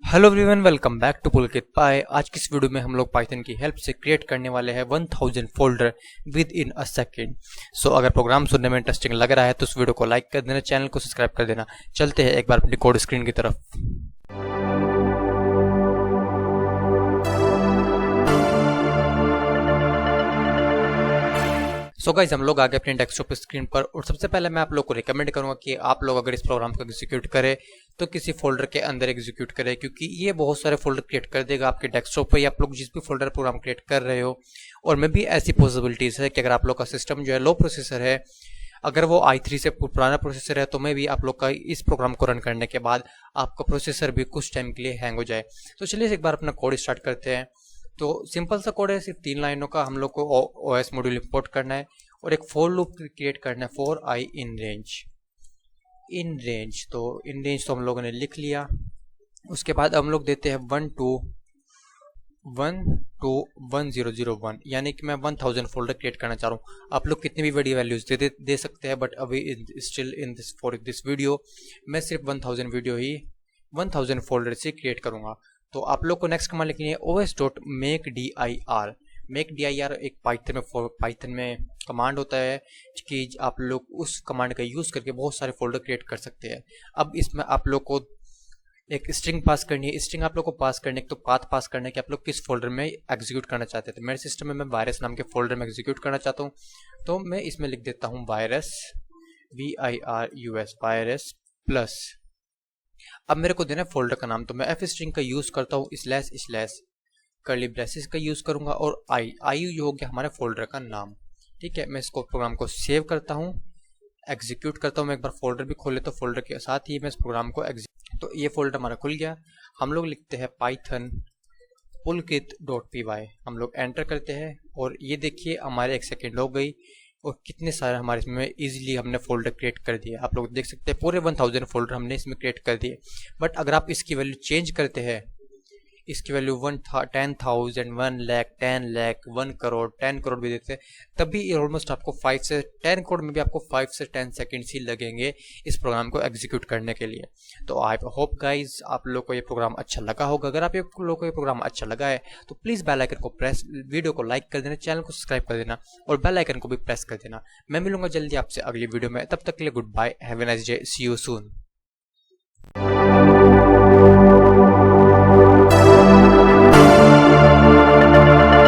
Hello everyone, welcome back to Pulkit Pai. आज की इस वीडियो में हम लोग पाइथन की हेल्प से क्रिएट करने वाले हैं 1000 folder within a second. So अगर प्रोग्राम सुनने में इंटरेस्टिंग लग रहा है तो इस वीडियो को लाइक कर देना, चैनल को सब्सक्राइब कर देना। चलते हैं एक बार अपनी कोड स्क्रीन की तरफ। सो गाइस, हम लोग आ गए अपने डेस्कटॉप स्क्रीन पर और सबसे पहले मैं आप लोग को रिकमेंड करूंगा कि आप लोग अगर इस प्रोग्राम को एग्जीक्यूट करें तो किसी फोल्डर के अंदर एग्जीक्यूट करें, क्योंकि ये बहुत सारे फोल्डर क्रिएट कर देगा आपके डेस्कटॉप पर। आप लोग जिस भी फोल्डर प्रोग्राम क्रिएट कर रहे हो, और में भी ऐसी पॉसिबिलिटीज है कि अगर आप लोग का सिस्टम जो है लो प्रोसेसर है, अगर वो i3 से पुराना प्रोसेसर है, तो मैं भी आप लोग का इस प्रोग्राम को रन करने के बाद आपका प्रोसेसर भी कुछ टाइम के लिए हैंग हो जाए। तो चलिए एक बार अपना कोड स्टार्ट करते हैं। तो सिंपल सा कोड है, सिर्फ 3 लाइनों का। हम लोग को OS मॉड्यूल इंपोर्ट करना है और एक फॉर लूप क्रिएट करना है फॉर आई इन रेंज। तो इन रेंज तो हम लोगों ने लिख लिया। उसके बाद हम लोग देते हैं 1 to 1001, यानी कि मैं 1000 फोल्डर क्रिएट करना चाह रहा हूँ। आप लोग कितनी भी बड़ी वैल्यूज दे सकते हैं, बट अभी still in this for this video मैं सिर्फ 1000 फोल्डर से क्रिएट करूँगा। तो आप लोग को नेक्स्ट कमांड लिखनी है os.makedir। makedir एक पाइथन में कमांड होता है कि आप लोग उस कमांड का यूज़ करके बहुत सारे फोल्डर क्रिएट कर सकते हैं। अब इसमें आप लोग को एक स्ट्रिंग पास करनी है। स्ट्रिंग आप लोग को पास करने तो पाथ पास करने के आप लोग किस फोल्डर में एग्जीक्यूट करना चाहते थे। मेरे सिस्टम में मैं वायरस नाम के फोल्डर में एग्जीक्यूट करना चाहता हूँ, तो मैं इसमें लिख देता हूँ वायरस, VIRUS वायरस प्लस। अब मेरे को देना है फोल्डर का नाम, तो मैं एफ स्ट्रिंग का यूज़ करता हूँ, स्लैश कर्ली ब्रेसेस का यूज़ करूँगा, और आई जो हो गया हमारे फोल्डर का नाम। ठीक है, मैं इसको प्रोग्राम को सेव करता हूँ, एग्जीक्यूट करता हूँ। मैं एक बार फोल्डर भी खोल लेता हूँ, फोल्डर के साथ ही मैं इस प्रोग्राम को तो ये फोल्डर हमारा खुल गया। हम लोग लिखते हैं पाइथन PULKIT.PY, हम लोग एंटर करते हैं और ये देखिए हमारे 1 सेकेंड हो गई और कितने सारे हमारे इसमें इजीली हमने फोल्डर क्रिएट कर दिए। आप लोग देख सकते हैं पूरे 1000 फोल्डर हमने इसमें क्रिएट कर दिए। बट अगर आप इसकी वैल्यू चेंज करते हैं, इसकी वैल्यू 10,000, 1 लाख, 10 लाख, 1 करोड़, 10 करोड़ भी देते हैं, तभी ऑलमोस्ट आपको 5 से 10 करोड़ में भी आपको 5 से 10 सेकेंड्स ही लगेंगे इस प्रोग्राम को एग्जीक्यूट करने के लिए। तो आई होप गाइज आप लोग को ये प्रोग्राम अच्छा लगा होगा। अगर आप लोग को ये प्रोग्राम अच्छा लगा है तो प्लीज़ बेल आइकन को प्रेस, वीडियो को लाइक कर देना, चैनल को सब्सक्राइब कर देना और बेल आइकन को भी प्रेस कर देना। मैं मिलूंगा जल्दी आपसे अगली वीडियो में, तब तक के लिए goodbye, have a nice day, see you soon.